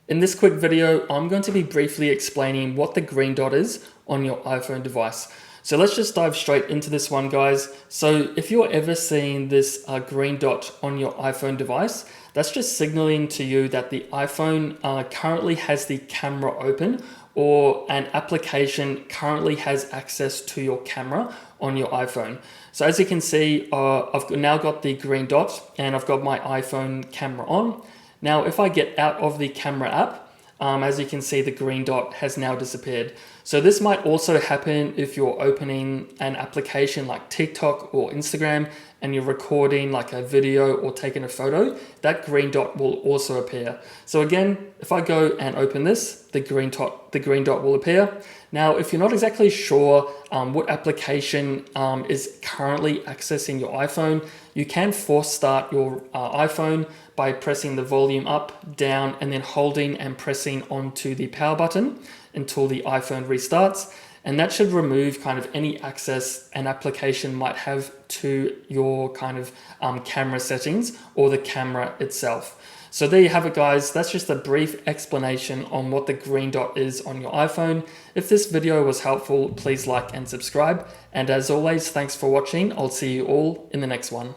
In this quick video, I'm going to be briefly explaining what the green dot is on your iPhone device. So let's just dive straight into this one, guys. So if you're ever seeing this green dot on your iPhone device, that's just signaling to you that the iPhone currently has the camera open, or an application currently has access to your camera on your iPhone. So as you can see, I've now got the green dot and I've got my iPhone camera on. Now, if I get out of the camera app, as you can see, the green dot has now disappeared. So this might also happen if you're opening an application like TikTok or Instagram and you're recording like a video or taking a photo, that green dot will also appear. So again, if I go and open this, the green dot will appear. Now, if you're not exactly sure what application is currently accessing your iPhone, you can force start your iPhone by pressing the volume up, down, and then holding and pressing onto the power button until the iPhone restarts. And that should remove kind of any access an application might have to your kind of camera settings or the camera itself. So there you have it, guys. That's just a brief explanation on what the green dot is on your iPhone. If this video was helpful, please like and subscribe. And as always, thanks for watching. I'll see you all in the next one.